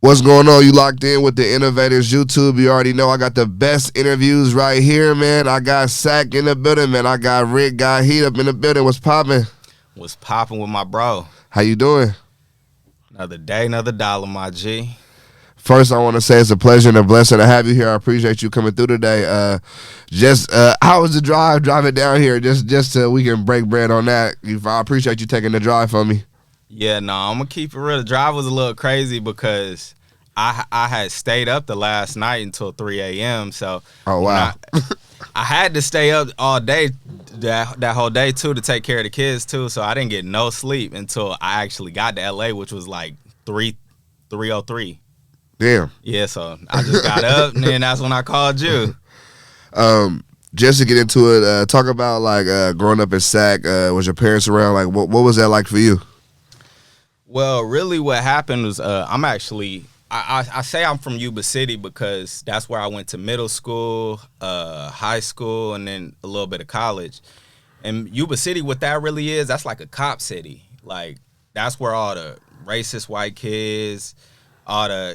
What's going on? You locked in with the Innovators YouTube. You already know I got the best interviews right here, man. I got Sac in the building, man. I got Rick, got Heat up in the building. What's popping? What's popping with my bro? How you doing? Another day, another dollar, my G. First, I want to say it's a pleasure and a blessing to have you here. I appreciate you coming through today. How was the drive driving down here? Just so we can break bread on that. I appreciate you taking the drive for me. Yeah, no, I'm gonna keep it real. The drive was a little crazy because I had stayed up the last night until 3 a.m. So oh wow, I had to stay up all day that whole day too to take care of the kids too. So I didn't get no sleep until I actually got to LA, which was like 3:03. Damn. Yeah, so I just got up and then that's when I called you. Just to get into it, talk about like growing up in Sac. Was your parents around? Like, what was that like for you? Well, really what happened was I'm actually, I say I'm from Yuba City because that's where I went to middle school, high school, and then a little bit of college. And Yuba City, what that really is, that's like a cop city. Like, that's where all the racist white kids,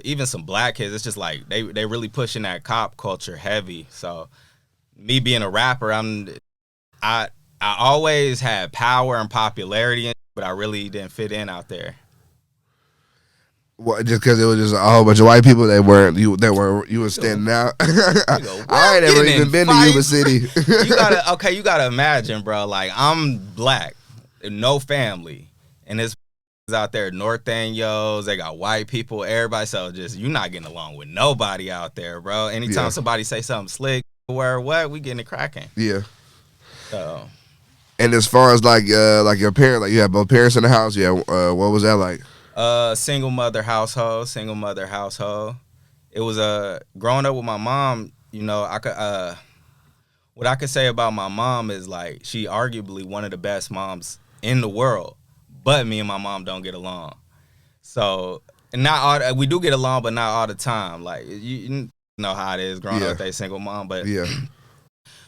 even some black kids, it's just like they really pushing that cop culture heavy. So me being a rapper, I always had power and popularity, but I really didn't fit in out there. What, just because it was just a whole bunch of white people you were standing out. I ain't never even been to Yuba City. you gotta imagine, bro. Like, I'm black, no family, and it's out there North Anyos. They got white people, everybody. So just you're not getting along with nobody out there, bro. Anytime somebody say something slick, we getting it cracking. Yeah. So. And as far as like your parents, like you had both parents in the house. Yeah. What was that like? Single mother household. It was growing up with my mom. You know, what I could say about my mom is like she arguably one of the best moms in the world. But me and my mom don't get along. So we do get along, but not all the time. Like you know how it is growing up with a single mom. But yeah.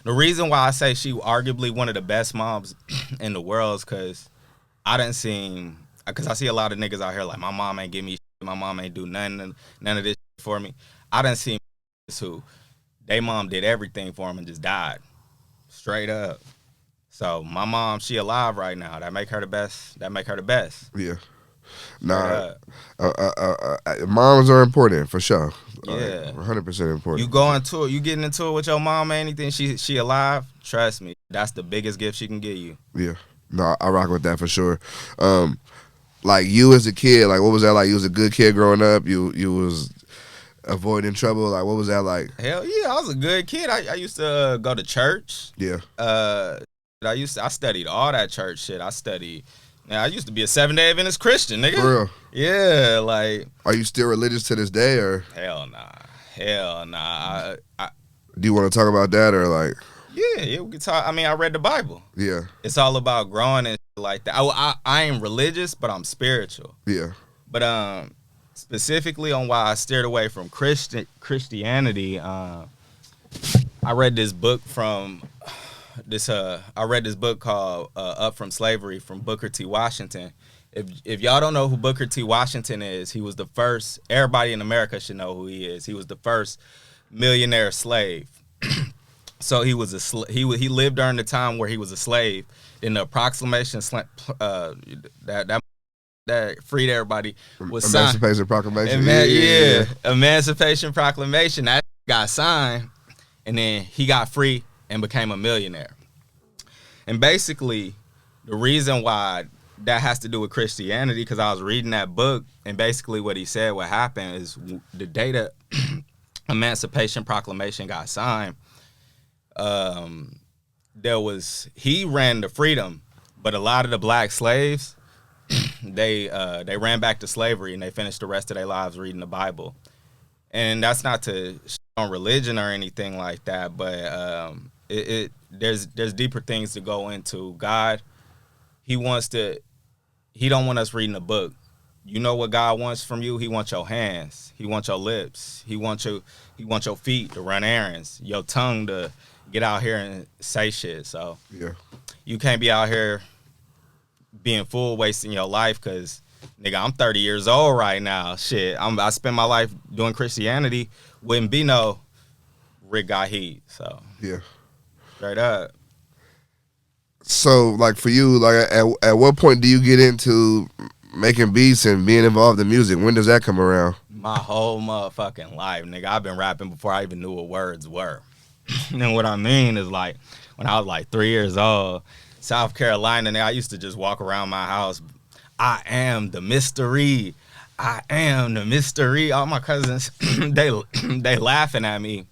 The reason why I say she arguably one of the best moms in the world is because I see a lot of niggas out here like my mom ain't give me shit, my mom ain't do none of this shit for me. I done seen who they mom did everything for him and just died straight up. So my mom, she alive right now. That make her the best. Yeah. Nah. Moms are important for sure. Yeah. 100% important. You getting into it with your mom or anything? She alive? Trust me, that's the biggest gift she can give you. Yeah. No, I rock with that for sure. Like you as a kid, like what was that like? You was a good kid growing up. You was avoiding trouble. Like what was that like? Hell yeah, I was a good kid. I used to go to church. Yeah. I studied all that church shit. I used to be a 7-day Adventist Christian, nigga. For real? Yeah, like. Are you still religious to this day, or? Hell nah. Do you want to talk about that, or like? Yeah, we can talk. I mean, I read the Bible. Yeah. It's all about growing and shit like that. I ain't religious, but I'm spiritual. Yeah. But specifically on why I steered away from Christianity, I read this book called Up From Slavery from Booker T. Washington. If y'all don't know who Booker T. Washington is, he was the first, everybody in America should know who he is. He was the first millionaire slave. So he he lived during the time where he was a slave. Then the proclamation that freed everybody was signed. Emancipation Proclamation. Emancipation Proclamation. That got signed, and then he got free and became a millionaire. And basically, the reason why that has to do with Christianity, because I was reading that book, and basically what he said what happened is the day the Emancipation Proclamation got signed, he ran to freedom, but a lot of the black slaves, they ran back to slavery and they finished the rest of their lives reading the Bible. And that's not to shit on religion or anything like that, but there's deeper things to go into. God, he don't want us reading a book. You know what God wants from you? He wants your hands. He wants your lips. He wants your feet to run errands, your tongue to get out here and say shit. So yeah, you can't be out here being fool, wasting your life, because Nigga, I'm 30 years old right now. Shit, I spend my life doing Christianity. Wouldn't be no Rick got heat. So Yeah. straight up. So, like, for you, like, at what point do you get into making beats and being involved in music? When does that come around? My whole motherfucking life, nigga. I've been rapping before I even knew what words were. And what I mean is, like, when I was like 3 years old, South Carolina, nigga, I used to just walk around my house. I am the mystery. I am the mystery. All my cousins, they laughing at me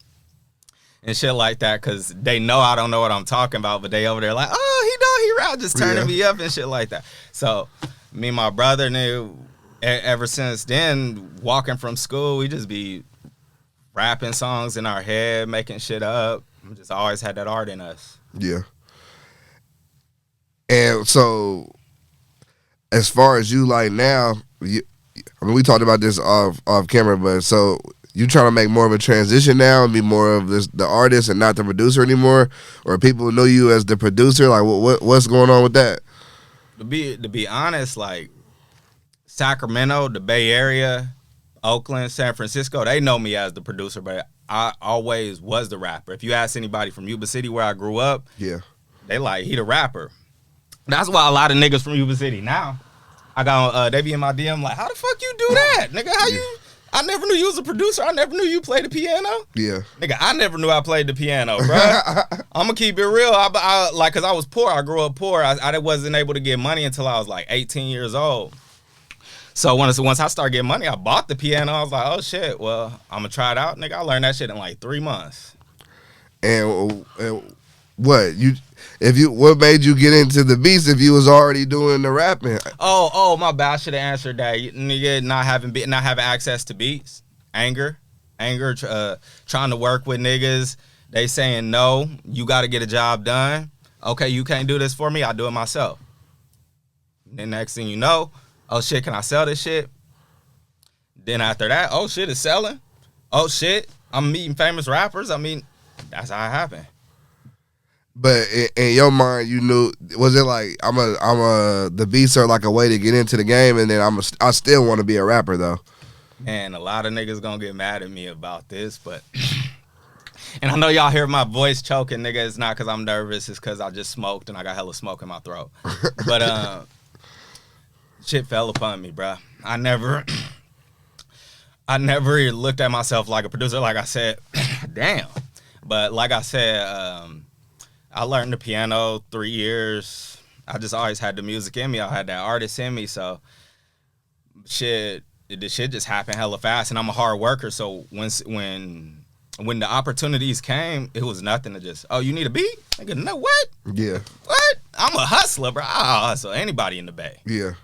and shit like that because they know I don't know what I'm talking about, but they over there like, oh, he rap, just turning me up and shit like that. So me and my brother, nigga, ever since then, walking from school, we just be rapping songs in our head, making shit up. We just always had that art in us. Yeah. And so, as far as you, like, now, I mean, we talked about this off camera, but so you trying to make more of a transition now and be more of the artist and not the producer anymore, or people know you as the producer? Like, what's going on with that? To be honest, like Sacramento, the Bay Area, Oakland, San Francisco, they know me as the producer, but I always was the rapper. If you ask anybody from Yuba City where I grew up, yeah, they like, he the rapper. That's why a lot of niggas from Yuba City now, I got they be in my DM like, how the fuck you do that, nigga? How you? I never knew you was a producer. I never knew you played the piano. Yeah, nigga, I never knew I played the piano, bro. I'm gonna keep it real. I like, cause I was poor. I grew up poor. I wasn't able to get money until I was like 18 years old. So once I started getting money, I bought the piano. I was like, oh shit, well, I'm gonna try it out, nigga. I learned that shit in like 3 months. And what made you get into the beats if you was already doing the rapping? Oh, my bad. I should have answered that. Nigga, not having access to beats, anger, trying to work with niggas. They saying no, you got to get a job done. Okay, you can't do this for me. I'll do it myself. Then next thing you know, oh shit, can I sell this shit? Then after that, oh shit, it's selling. Oh shit, I'm meeting famous rappers. I mean, that's how it happened. But in your mind, you knew, was it like the beats are like a way to get into the game, and then I still want to be a rapper though? And a lot of niggas gonna get mad at me about this, but and I know y'all hear my voice choking, nigga. It's not because I'm nervous. It's because I just smoked and I got hella smoke in my throat. But shit fell upon me, bro. I never looked at myself like a producer. Like I said, damn. But like I said, I learned the piano 3 years. I just always had the music in me. I had that artist in me. So the shit just happened hella fast. And I'm a hard worker. So when the opportunities came, it was nothing to just, oh, you need a beat? Nigga, no, what? Yeah. What? I'm a hustler, bro. I'll hustle anybody in the Bay. Yeah.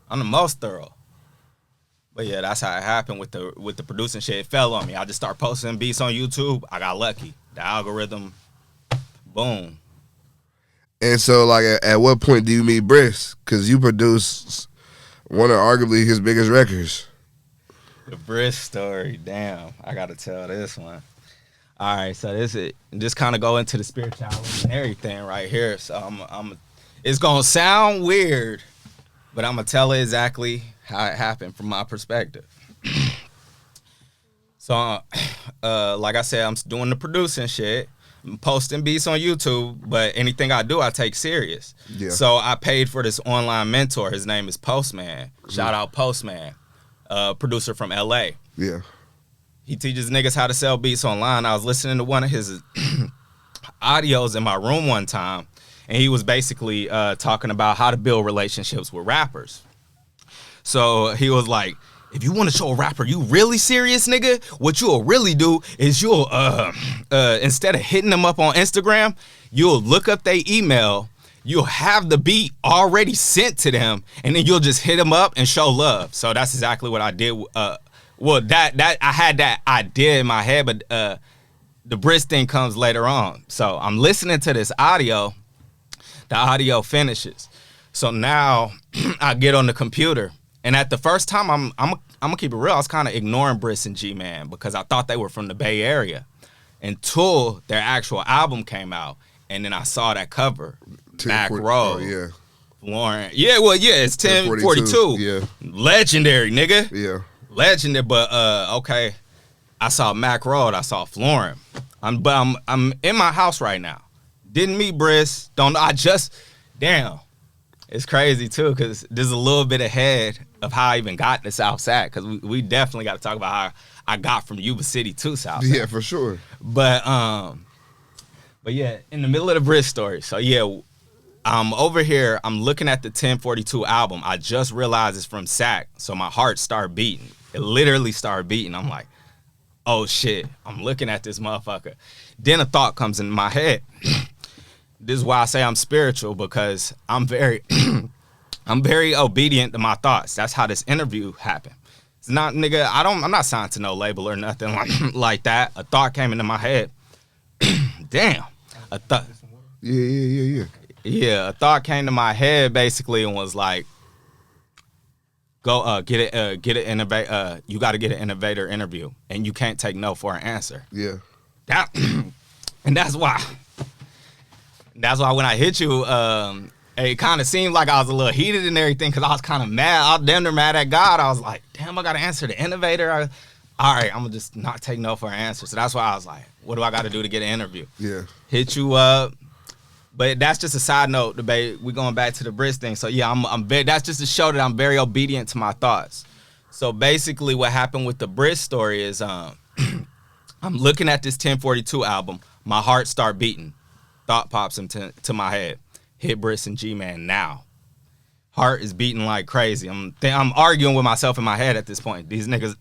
I'm the most thorough. But yeah, that's how it happened with the producing shit. It fell on me. I just started posting beats on YouTube. I got lucky. The algorithm, boom. And so, like, at what point do you meet Bris? Because you produced one of arguably his biggest records. The Bris story, damn. I got to tell this one. All right, so this kind of go into the spirituality and everything right here. So it's going to sound weird, but I'm going to tell it exactly how it happened from my perspective. So, like I said, I'm doing the producing shit. I'm posting beats on YouTube, but anything I do, I take serious. Yeah. So I paid for this online mentor. His name is Postman. Shout out Postman, producer from LA. Yeah. He teaches niggas how to sell beats online. I was listening to one of his audios in my room one time, and he was basically talking about how to build relationships with rappers. So he was like, if you want to show a rapper you really serious, nigga, what you'll really do is you'll, instead of hitting them up on Instagram, you'll look up their email, you'll have the beat already sent to them, and then you'll just hit them up and show love. So that's exactly what I did. That I had that idea in my head, but the Bris thing comes later on. So I'm listening to this audio. The audio finishes. So now I get on the computer. And at the first time, I'm gonna keep it real, I was kind of ignoring Bris and G-Man because I thought they were from the Bay Area until their actual album came out. And then I saw that cover, Back Row. Oh, yeah. Florence. Yeah, well, yeah, it's 1042. Yeah. Legendary, nigga. Yeah. Legendary, but okay. I saw Mac Road. I saw Florence. I'm in my house right now. Didn't meet Bris. Don't know. Damn. It's crazy too, because there's a little bit ahead of how I even got to South Sac, because we definitely got to talk about how I got from Yuba City to South Sac. Yeah, for sure. But yeah, in the middle of the Bris story. So yeah, I'm over here. I'm looking at the 1042 album. I just realized it's from Sac, so my heart started beating. It literally started beating. I'm like, oh shit. I'm looking at this motherfucker. Then a thought comes in my head. This is why I say I'm spiritual, because I'm very obedient to my thoughts. That's how this interview happened. It's not, nigga, I'm not signed to no label or nothing like that. A thought came into my head. Damn. A thought. Yeah. Yeah, a thought came to my head basically and was like, go get an innovator. You got to get an innovator interview, and you can't take no for an answer. Yeah. And that's why when I hit you, it kind of seemed like I was a little heated and everything, because I was kind of mad. I was damn near mad at God. I was like, damn, I got to answer the innovator. All right, I'm going to just not take no for an answer. So that's why I was like, what do I got to do to get an interview? Yeah. Hit you up. But that's just a side note, debate. We're going back to the Bris thing. So yeah, that's just to show that I'm very obedient to my thoughts. So basically what happened with the Bris story is I'm looking at this 1042 album. My heart start beating. Thought pops into my head. Hit Bris and G-Man now. Heart is beating like crazy. I'm arguing with myself in my head at this point. These niggas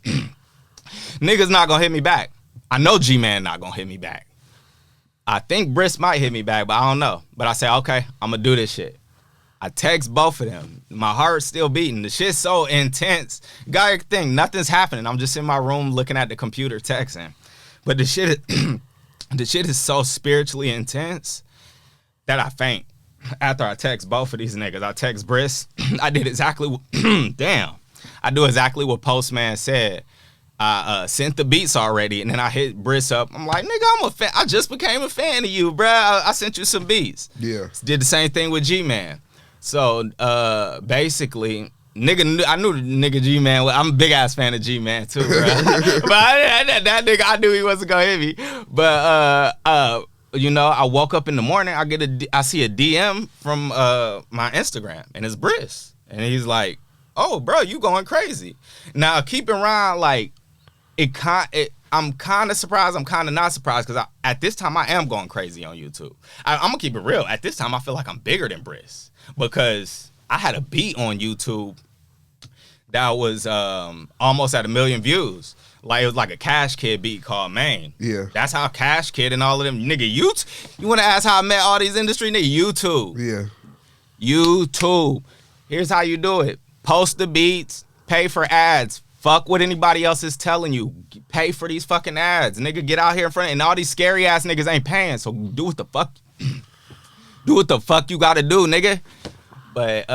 not gonna hit me back. I know G-Man not gonna hit me back. I think Bris might hit me back, but I don't know. But I say, okay, I'm gonna do this shit. I text both of them. My heart's still beating. The shit's so intense. Guy thing, nothing's happening. I'm just in my room looking at the computer texting. But the shit is so spiritually intense that I faint. After I text both of these niggas, I text Bris. I did exactly I do exactly what Postman said. I sent the beats already, and then I hit Bris up. I'm like, nigga, I'm a fan. I just became a fan of you, bruh. I sent you some beats. Yeah. Did the same thing with G-Man. So basically, nigga, I knew the nigga G-Man. I'm a big ass fan of G-Man too, bro. But that nigga, I knew he wasn't gonna hit me. But I woke up in the morning. I see a DM from my Instagram, and it's Bris, and he's like, "Oh, bro, you going crazy." Now, keep in mind, like, I'm kind of surprised. I'm kind of not surprised, because at this time I am going crazy on YouTube. I'm gonna keep it real. At this time, I feel like I'm bigger than Bris, because I had a beat on YouTube that was almost at 1 million views. Like, it was like a Cash Kid beat called Maine. Yeah. That's how Cash Kid and all of them, nigga, you want to ask how I met all these industry niggas? YouTube. Yeah. YouTube. Here's how you do it. Post the beats, pay for ads. Fuck what anybody else is telling you. Pay for these fucking ads. Nigga, get out here in front, and all these scary ass niggas ain't paying, so do what the fuck you gotta do, nigga. But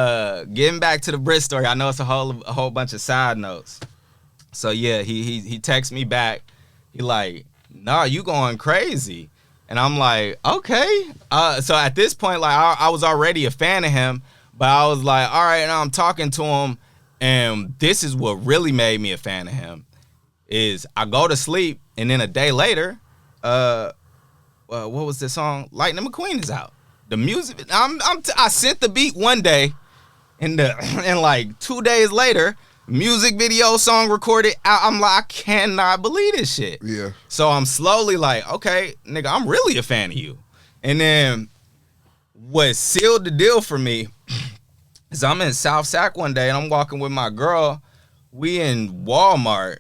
getting back to the Bris story, I know it's a whole bunch of side notes. So yeah, he texts me back. He like, nah, you going crazy. And I'm like, okay. So at this point, like, I was already a fan of him, but I was like, all right, now I'm talking to him, and this is what really made me a fan of him. Is I go to sleep, and then a day later, what was the song? Lighting Mcqueen is out. The music, I sent the beat one day, and like 2 days later, music video song recorded out. I'm like, I cannot believe this shit. Yeah. So I'm slowly like, okay, nigga, I'm really a fan of you. And then what sealed the deal for me is I'm in South Sac one day, and I'm walking with my girl. We in Walmart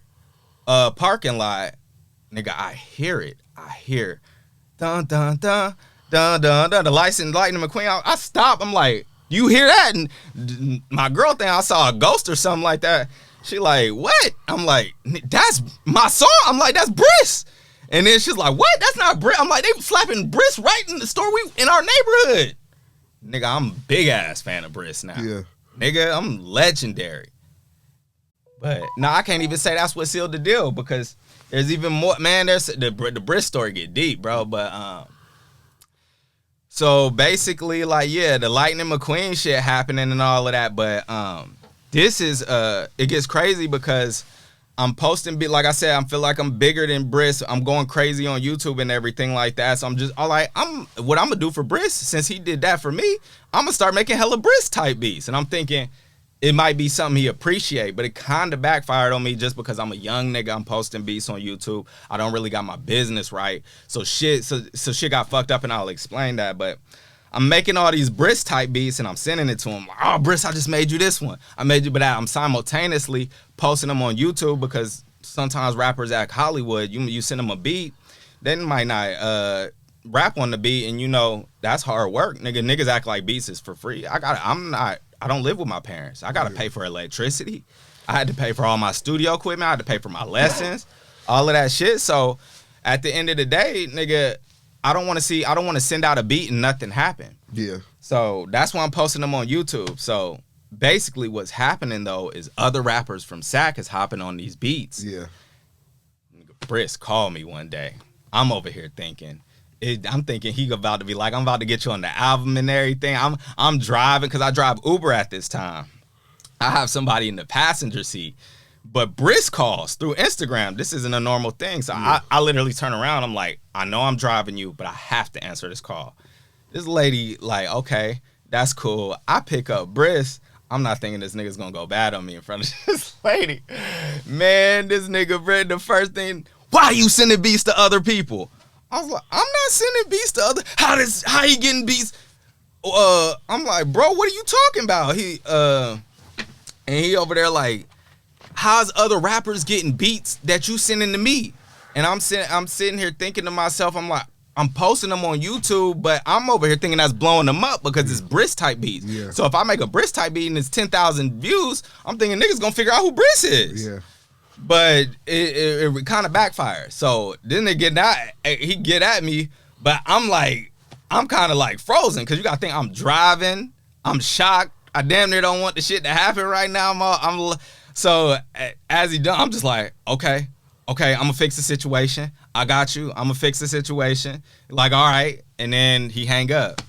parking lot. Nigga, I hear it. Dun, dun, dun, dun, dun, dun. The Lighting Mcqueen. I stop. I'm like, you hear that? And my girl think I saw a ghost or something like that. She like, what? I'm like, that's my song. I'm like, that's Bris. And then she's like, what? That's not Bris. I'm like, they slapping Bris right in the store in our neighborhood. Nigga, I'm a big ass fan of Bris now. Yeah. Nigga, I'm legendary. But no, I can't even say that's what sealed the deal, because there's even more. Man, there's the Bris story get deep, bro. But So basically, like, yeah, the Lighting McQueen shit happening and all of that, but this is it gets crazy because I'm posting, like I said, I feel like I'm bigger than Bris. I'm going crazy on YouTube and everything like that. So I'm just what I'm gonna do for Bris, since he did that for me, I'm gonna start making hella Bris type beats. And I'm thinking it might be something he appreciate, but it kind of backfired on me just because I'm a young nigga. I'm posting beats on YouTube. I don't really got my business right. So shit got fucked up, and I'll explain that. But I'm making all these Bris type beats and I'm sending it to him. Like, oh, Bris, I just made you this one. I made you, but I'm simultaneously posting them on YouTube because sometimes rappers act Hollywood. You send them a beat, they might not rap on the beat, and you know that's hard work. Niggas act like beats is for free. I don't live with my parents. I gotta pay for electricity. I had to pay for all my studio equipment. I had to pay for my lessons, all of that shit. So at the end of the day, nigga, I don't want to send out a beat and nothing happen. Yeah. So that's why I'm posting them on YouTube. So basically what's happening though is other rappers from Sac is hopping on these beats. Yeah. Bris called me one day. I'm over here thinking. I'm thinking he about to be like, I'm about to get you on the album and everything. I'm driving because I drive Uber at this time. I have somebody in the passenger seat. But Bris calls through Instagram. This isn't a normal thing. So I literally turn around. I'm like, I know I'm driving you, but I have to answer this call. This lady, like, okay, that's cool. I pick up Bris. I'm not thinking this nigga's gonna go bad on me in front of this lady. Man, this nigga, Bris, the first thing, why are you sending beats to other people? I was like, I'm not sending beats to other. How he getting beats? I'm like, bro, what are you talking about? And he over there like, how's other rappers getting beats that you sending to me? And I'm sitting here thinking to myself, I'm like, I'm posting them on YouTube, but I'm over here thinking that's blowing them up because it's Bris type beats. Yeah. So if I make a Bris type beat and it's 10,000 views, I'm thinking niggas gonna figure out who Bris is. Yeah. But it kind of backfired. So then he get at me, but I'm kind of like frozen because you gotta think I'm driving, I'm shocked, I damn near don't want the shit to happen right now. So as he done, I'm just like, okay, I'm gonna fix the situation. I got you. I'm gonna fix the situation. Like, all right. And then he hang up.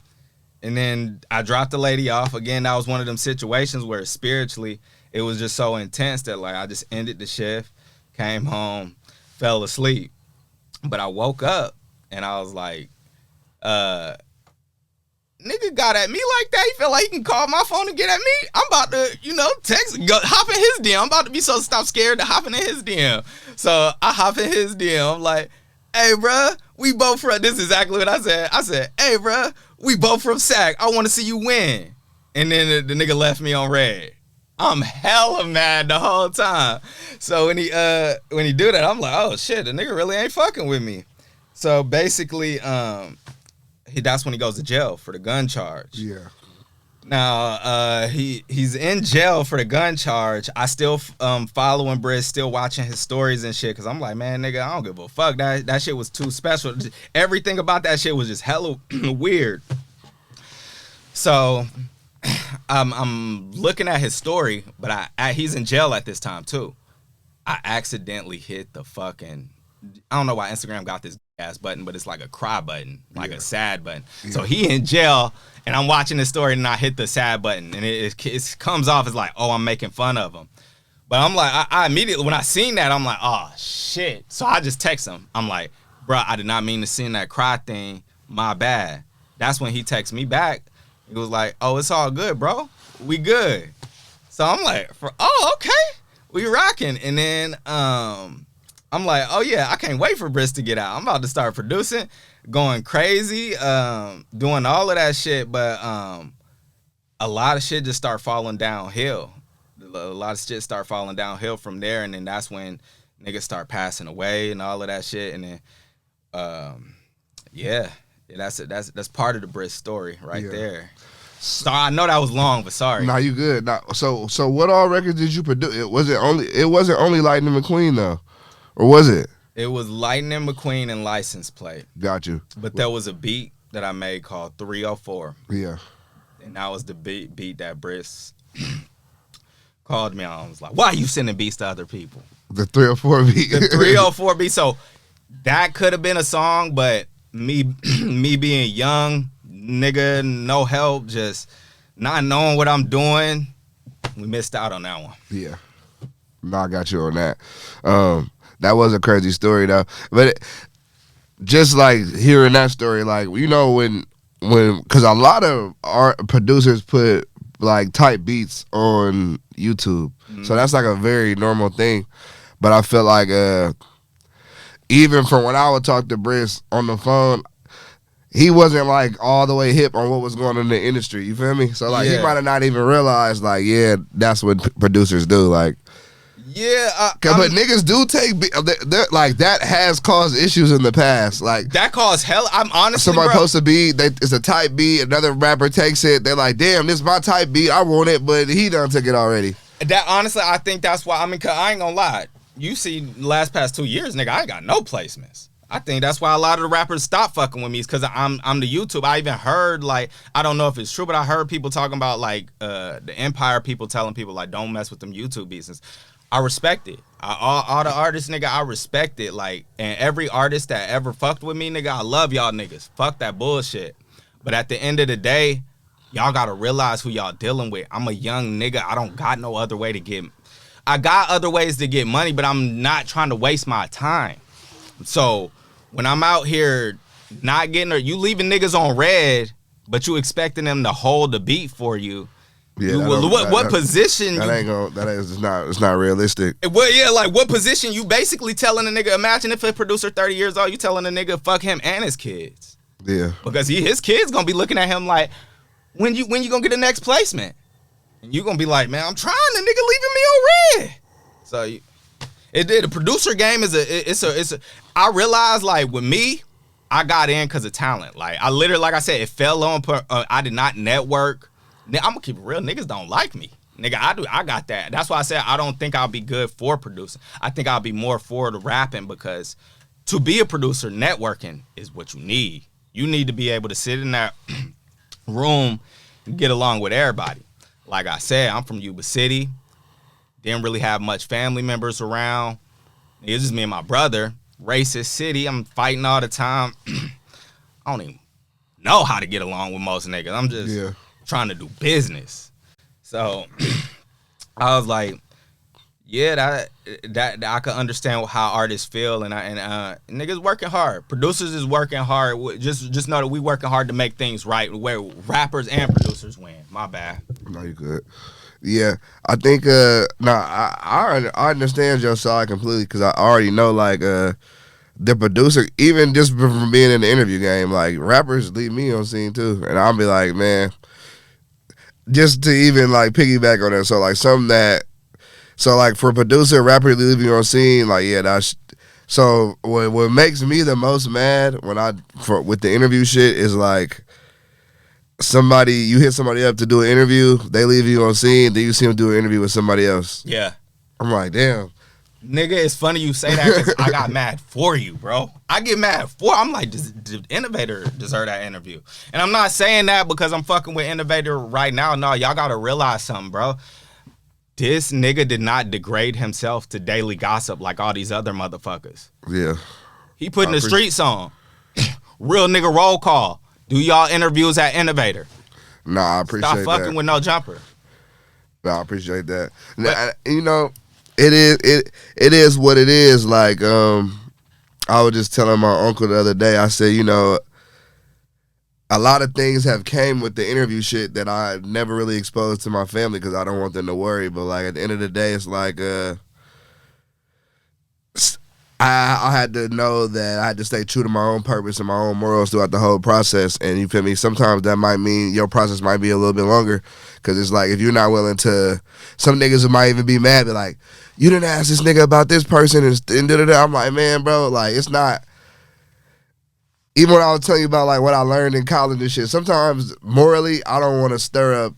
And then I dropped the lady off. Again, that was one of them situations where spiritually it was just so intense that like I just ended the shift, came home, fell asleep. But I woke up and I was like, nigga got at me like that. He felt like he can call my phone and get at me. I'm about to, text, hop in his DM. I'm about to be so stop scared to hopping in his DM. So I hop in his DM. I'm like, hey, bruh, we both from, this is exactly what I said. I said, hey, bruh, we both from Sac. I want to see you win. And then the nigga left me on red. I'm hella mad the whole time. So when he do that, I'm like, oh, shit, the nigga really ain't fucking with me. So basically, that's when he goes to jail for the gun charge. Yeah. Now, he's in jail for the gun charge. I still following Bris, still watching his stories and shit, because I'm like, man, nigga, I don't give a fuck. That shit was too special. Everything about that shit was just hella weird. So I'm looking at his story, but he's in jail at this time, too. I accidentally hit the fucking, I don't know why Instagram got this ass button, but it's like a cry button, like a sad button. Yeah. So he in jail, and I'm watching the story, and I hit the sad button, and it comes off as like, oh, I'm making fun of him. But I'm like, I immediately, when I seen that, I'm like, oh, shit. So I just text him. I'm like, bro, I did not mean to send that cry thing. My bad. That's when he texts me back. He was like, oh, it's all good, bro. We good. So I'm like, oh, okay. We rocking. And then I'm like, oh, yeah, I can't wait for Bris to get out. I'm about to start producing, going crazy, doing all of that shit. But a lot of shit just start falling downhill. A lot of shit start falling downhill from there. And then that's when niggas start passing away and all of that shit. And then, that's part of the Bris story right there. So I know that was long, but sorry. Nah, you good. Nah, so what all records did you produce? It wasn't only Lighting Mcqueen though, or was it? It was Lighting Mcqueen and License Plate. Got you. But there was a beat that I made called 304. Yeah. And that was the beat that Bris called me on. I was like, why are you sending beats to other people? The 304 beat. The 304 beat. So that could have been a song, but me being young, nigga, no help, just not knowing what I'm doing. We missed out on that one. Yeah. No, I got you on that. That was a crazy story though. But just like hearing that story, like, you know, when because a lot of art producers put like type beats on YouTube, so that's like a very normal thing. But I feel like even from when I would talk to Bris on the phone, he wasn't like all the way hip on what was going on in the industry. You feel me? So like he might have not even realized like, yeah, that's what producers do. Like, yeah, but niggas do take like that has caused issues in the past. Like that caused hell. I'm honestly, somebody bro, posts a beat, it's a type beat. Another rapper takes it. They're like, damn, this is my type beat. I want it, but he done took it already. That honestly, I think that's why. I mean, 'cause I ain't gonna lie. You see, last past 2 years, nigga, I ain't got no placements. I think that's why a lot of the rappers stop fucking with me, is because I'm the YouTube. I even heard, like, I don't know if it's true, but I heard people talking about like the Empire people telling people like, don't mess with them YouTube beats. I respect it. All the artists, nigga, I respect it. Like, and every artist that ever fucked with me, nigga, I love y'all niggas. Fuck that bullshit. But at the end of the day, y'all gotta realize who y'all dealing with. I'm a young nigga. I don't got no other way to get. I got other ways to get money, but I'm not trying to waste my time. So when I'm out here not getting her, you leaving niggas on red, but you expecting them to hold the beat for you. Yeah, what position? It's not realistic. Well, yeah, like what position you basically telling a nigga? Imagine if a producer 30 years old, you telling a nigga fuck him and his kids. Yeah, because his kids gonna be looking at him like, when you gonna get the next placement? And you gonna be like, man, I'm trying. The nigga leaving me on red. So the producer game is I realized, like, with me, I got in because of talent. Like, I literally, like I said, it fell on. I did not network. I'm gonna keep it real. Niggas don't like me. Nigga, I got that. That's why I said I don't think I'll be good for producing. I think I'll be more for the rapping, because to be a producer, networking is what you need. You need to be able to sit in that room and get along with everybody. Like I said, I'm from Yuba City. Didn't really have much family members around. It's just me and my brother. Racist city. I'm fighting all the time. I don't even know how to get along with most niggas. I'm just trying to do business. So I was like, yeah, that I could understand how artists feel, and niggas working hard. Producers is working hard. Just know that we working hard to make things right, where rappers and producers win. My bad. No, you good. Yeah, I think I understand your side completely, because I already know, like, the producer, even just from being in the interview game, like, rappers leave me on scene too, and I'll be like, man, just to even like piggyback on that. So like so like for a producer, rapper leave you on scene, like, yeah, that's. So what makes me the most mad with the interview shit is like, you hit somebody up to do an interview, they leave you on scene, then you see them do an interview with somebody else. Yeah. I'm like, damn. Nigga, it's funny you say that, because I got mad for you, bro. I get mad I'm like, did Innovator deserve that interview? And I'm not saying that because I'm fucking with Innovator right now. No, y'all gotta realize something, bro. This nigga did not degrade himself to daily gossip like all these other motherfuckers. Yeah. He put in the street song. Real nigga roll call. Do y'all interviews at Innovator? Nah, I appreciate that. Stop fucking with no jumper. Nah, I appreciate that. You know, it is what it is. Like, I was just telling my uncle the other day, I said, you know, a lot of things have came with the interview shit that I never really exposed to my family, because I don't want them to worry. But like, at the end of the day, it's like, I had to know that I had to stay true to my own purpose and my own morals throughout the whole process. And you feel me? Sometimes that might mean your process might be a little bit longer, because it's like, if you're not willing to, some niggas might even be mad, but like, you didn't ask this nigga about this person and da-da-da. I'm like, man, bro, like, it's not. Even when I was telling you about like what I learned in college and shit, sometimes morally I don't want to stir up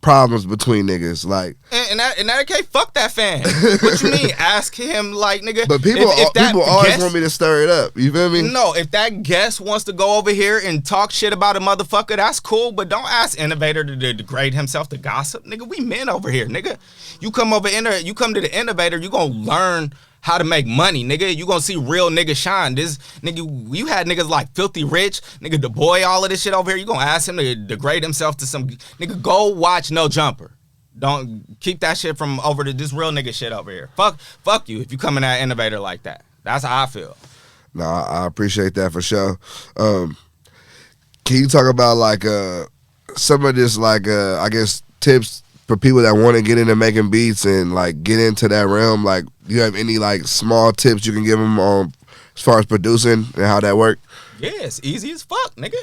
problems between niggas. Like, and that okay, fuck that fan. What you mean? Ask him, like, nigga. But people always want me to stir it up. You feel me? No, if that guest wants to go over here and talk shit about a motherfucker, that's cool. But don't ask Innovator to degrade himself to gossip, nigga. We men over here, nigga. You come to the Innovator, you gonna learn how to make money, nigga. You gonna see real niggas shine. This nigga, you had niggas like Filthy Rich, nigga Daboii, all of this shit over here. You gonna ask him to degrade himself to some nigga? Go watch No Jumper. Don't keep that shit from over to this real nigga shit over here. Fuck you if you coming at Innovator like that. That's how I feel. No, I appreciate that for sure. Can you talk about like some of this like I guess tips for people that want to get into making beats and like get into that realm? Like, do you have any like small tips you can give them on as far as producing and how that work? Yeah, it's easy as fuck, nigga.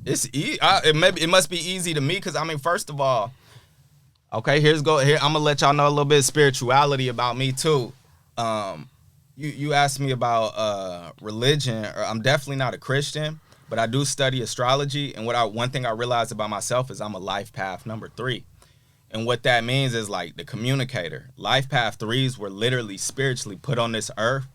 It's easy. It must be easy to me because I mean, first of all, okay, here I'm gonna let y'all know a little bit of spirituality about me too. You asked me about religion. I'm definitely not a Christian, but I do study astrology. And one thing I realized about myself is I'm a life path number 3. And what that means is like the communicator. Life path 3s were literally spiritually put on this earth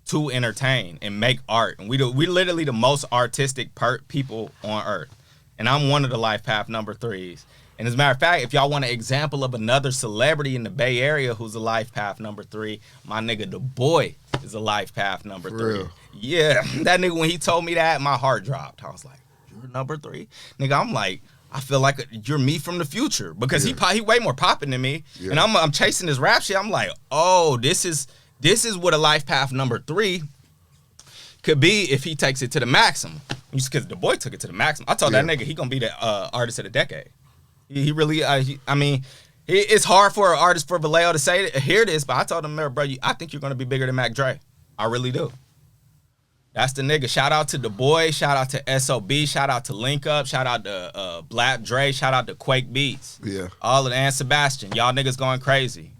to entertain and make art. And we literally the most artistic people on earth. And I'm one of the life path number 3s. And as a matter of fact, if y'all want an example of another celebrity in the Bay Area who's a life path number 3, my nigga Daboii is a life path number 3. Real? Yeah, that nigga, when he told me that, my heart dropped. I was like, you're number 3? Nigga, I'm like, I feel like you're me from the future because he way more popping than me. Yeah. And I'm chasing this rap shit. I'm like, oh, this is what a life path number 3 could be if he takes it to the maximum. Because Daboii took it to the maximum. I told that nigga he gonna be the artist of the decade. He really, I mean, it's hard for an artist for Vallejo to hear this, but I told him, bro, I think you're going to be bigger than Mac Dre. I really do. That's the nigga. Shout out to Daboii. Shout out to SOB. Shout out to Link Up. Shout out to Black Dre. Shout out to Quake Beats. Yeah. All of the and Sebastian. Y'all niggas going crazy.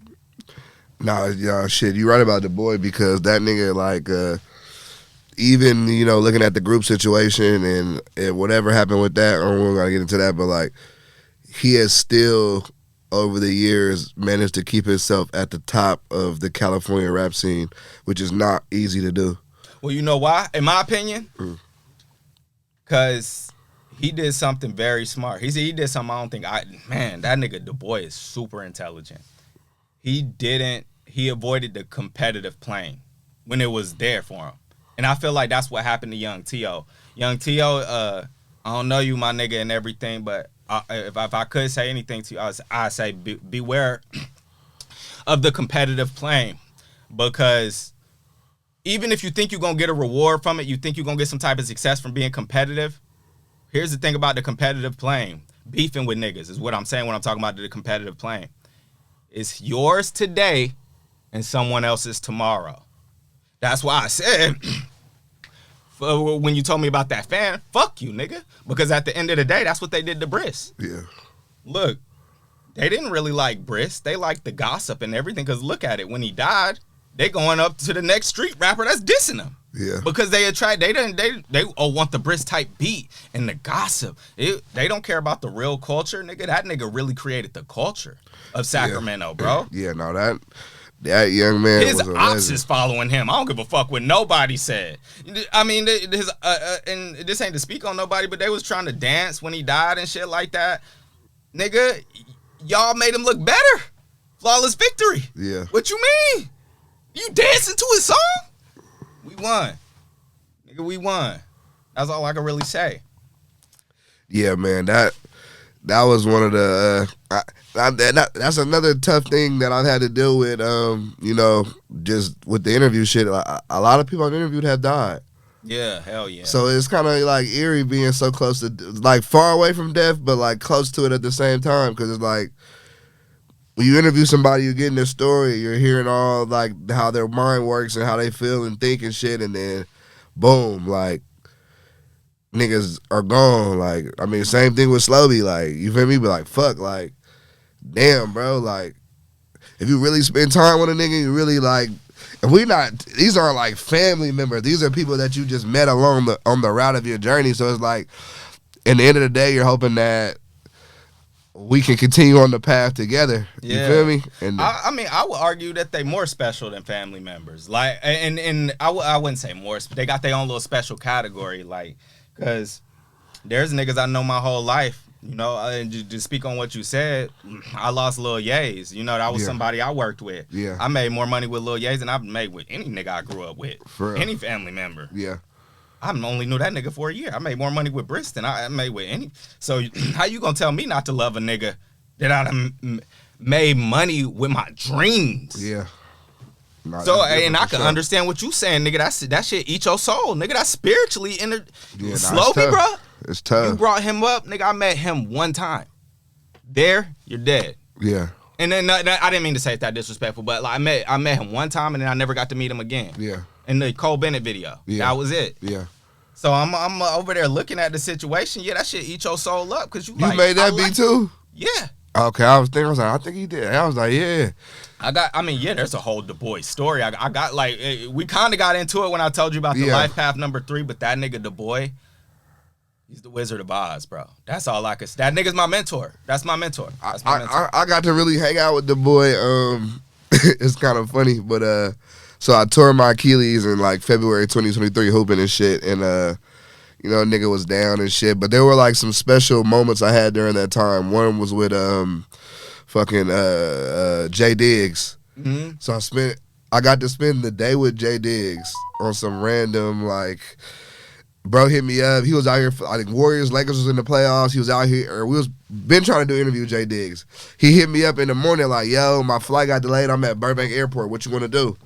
Nah, y'all shit. You right about Daboii because that nigga, like, even, you know, looking at the group situation and whatever happened with that, I don't want to get into that, but, like, he has still, over the years, managed to keep himself at the top of the California rap scene, which is not easy to do. Well, you know why? In my opinion, because he did something very smart. He did something I don't think man, that nigga Daboii is super intelligent. He avoided the competitive plane when it was there for him. And I feel like that's what happened to Young T.O. Young T.O., I don't know you, my nigga, and everything, but if I could say anything to you, I'd say beware of the competitive plane. Because even if you think you're going to get a reward from it, you think you're going to get some type of success from being competitive, here's the thing about the competitive plane. Beefing with niggas is what I'm saying when I'm talking about the competitive plane. It's yours today and someone else's tomorrow. That's why I said... when you told me about that fan, fuck you, nigga. Because at the end of the day, that's what they did to Bris. Yeah. Look, they didn't really like Bris. They liked the gossip and everything. Because look at it. When he died, they going up to the next street rapper that's dissing him. Yeah. Because they want the Bris type beat and the gossip. They don't care about the real culture, nigga. That nigga really created the culture of Sacramento, bro. Yeah, no, that young man his was a ops legend. is following him. I don't give a fuck what nobody said. I mean, and this ain't to speak on nobody, but they was trying to dance when he died and shit like that. Nigga, y'all made him look better. Flawless victory. Yeah. What you mean? You dancing to his song? We won. Nigga, we won. That's all I can really say. Yeah, man, that was one of the that's another tough thing that I've had to deal with. You know, just with the interview shit. A lot of people I've interviewed have died. Yeah, hell yeah. So it's kind of like eerie being so close to, like, far away from death, but like close to it at the same time. Because it's like when you interview somebody, you're getting their story, you're hearing all like how their mind works and how they feel and think and shit, and then boom, like, niggas are gone. Like, I mean, same thing with Slowby. Like, you feel me? Be like, fuck, like, damn, bro. Like, if you really spend time with a nigga, you really like. If we not, these aren't like family members. These are people that you just met on the route of your journey. So it's like, in the end of the day, you're hoping that we can continue on the path together. Yeah. You feel me? And I mean, I would argue that they more special than family members. Like, and I wouldn't say more. They got their own little special category. Like, because there's niggas I know my whole life You know, and to speak on what you said, I lost Lil Yays. You know, that was somebody I worked with. Yeah. I made more money with Lil Yays than I've made with any nigga I grew up with. For real. Any family member. Yeah. I only knew that nigga for a year. I made more money with Bris than I made with any. So how you gonna tell me not to love a nigga that I done made money with my dreams? Yeah. No, so, and I can understand what you saying, nigga. That shit eat your soul, nigga. That's spiritually slow me, bro. It's tough. You brought him up, nigga. I met him one time. There, you're dead. Yeah. And then I didn't mean to say it that disrespectful, but like I met him one time, and then I never got to meet him again. Yeah. In the Cole Bennett video. Yeah. That was it. Yeah. So I'm over there looking at the situation. Yeah, that shit eat your soul up because you made that beat too. Yeah. Okay, I was like, I think he did. I was like, yeah. There's a whole Daboii story. I got like, we kind of got into it when I told you about the life path number 3, but that nigga Daboii, he's the Wizard of Oz, bro. That's all I could say. That nigga's my mentor. That's my mentor. I got to really hang out with Daboii. It's kind of funny, but so I tore my Achilles in like February 2023 hooping and shit, and you know, nigga was down and shit. But there were like some special moments I had during that time. One was with fucking Jay Diggs. Mm-hmm. So I got to spend the day with Jay Diggs on some random like. Bro hit me up. He was out here. I think Warriors, Lakers was in the playoffs. He was out here. Or we was been trying to do an interview with Jay Diggs. He hit me up in the morning like, "Yo, my flight got delayed. I'm at Burbank Airport. What you want to do?"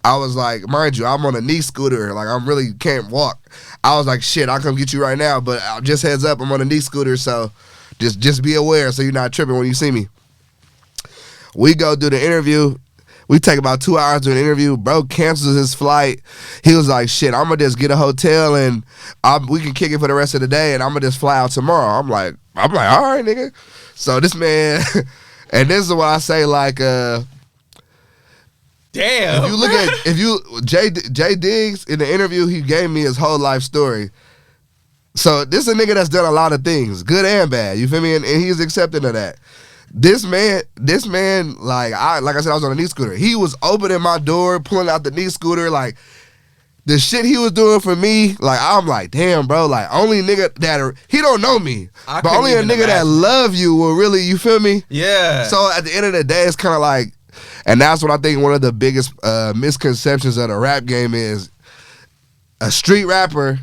I was like, mind you, I'm on a knee scooter. Like, I really can't walk. I was like, shit, I'll come get you right now. But just heads up, I'm on a knee scooter, so just be aware so you're not tripping when you see me. We go do the interview. We take about 2 hours to an interview. Bro cancels his flight. He was like, shit, I'm going to just get a hotel and we can kick it for the rest of the day and I'm going to just fly out tomorrow. I'm like, all right, nigga. So this man, and this is what I say, like, damn. If you Jay Diggs, in the interview, he gave me his whole life story. So this is a nigga that's done a lot of things, good and bad. You feel me? And he's accepting of that. This man, like I said, I was on a knee scooter. He was opening my door, pulling out the knee scooter, like the shit he was doing for me. Like I'm like, damn, bro. Like only nigga that he don't know me, but only a nigga that love you will really. You feel me? Yeah. So at the end of the day, it's kind of like, and that's what I think one of the biggest misconceptions of the rap game is. A street rapper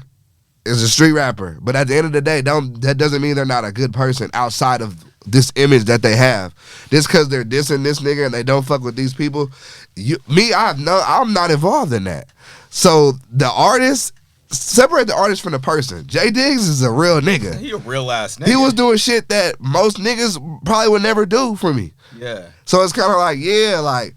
is a street rapper, but at the end of the day, that doesn't mean they're not a good person outside of this image that they have. Just because they're dissing this nigga and they don't fuck with these people, I'm not involved in that. So the artist, separate the artist from the person. Jay Diggs is a real nigga. He a real ass nigga. He was doing shit that most niggas probably would never do for me. Yeah. So it's kind of like, yeah, like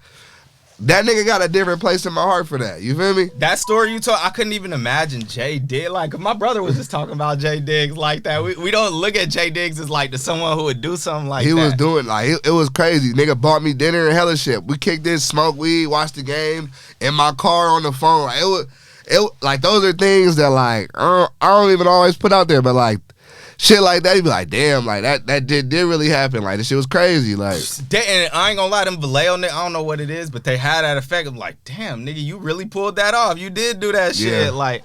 that nigga got a different place in my heart for that. You feel me? That story you told, I couldn't even imagine Jay Diggs. Like, my brother was just talking about Jay Diggs like that. We don't look at Jay Diggs as like someone who would do something like that. He was doing, like, it was crazy. Nigga bought me dinner and hella shit. We kicked this, smoked weed, watched the game in my car on the phone. Like, it like, those are things that, like, I don't even always put out there, but, like, shit like that, you be like, damn, like that did really happen. Like, this shit was crazy. Like, and I ain't gonna lie, them Vallejo niggas, I don't know what it is, but they had that effect of like, damn, nigga, you really pulled that off. You did do that shit. Yeah. Like,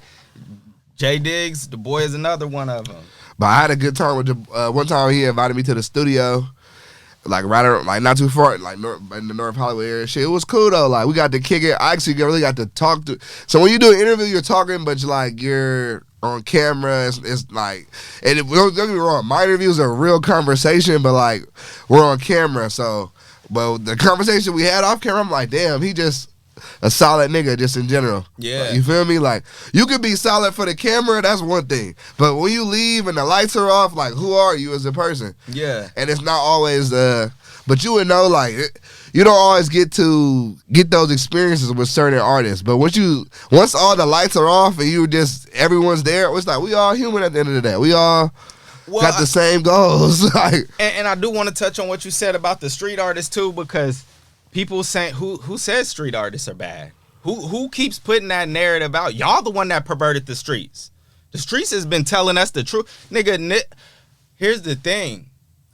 Jay Diggs, Daboii is another one of them. But I had a good time with one time he invited me to the studio, like right around, like not too far, like in the North Hollywood area. Shit, it was cool though. Like, we got to kick it. I actually really got to talk to. So when you do an interview, you're talking, but you're on camera. It's like, and don't get me wrong, my interviews are a real conversation, but like we're on camera. So, but the conversation we had off camera, I'm like, damn, he just a solid nigga just in general. Yeah. Like, you feel me? Like, you could be solid for the camera, that's one thing. But when you leave and the lights are off, like, who are you as a person? Yeah. And it's not always but you would know, like, you don't always get those experiences with certain artists. But once all the lights are off and everyone's there, it's like we all human at the end of the day. We all got the same goals. Like, and I do want to touch on what you said about the street artists too, because people saying who says street artists are bad? Who keeps putting that narrative out? Y'all the one that perverted the streets. The streets has been telling us the truth. Nigga, here's the thing.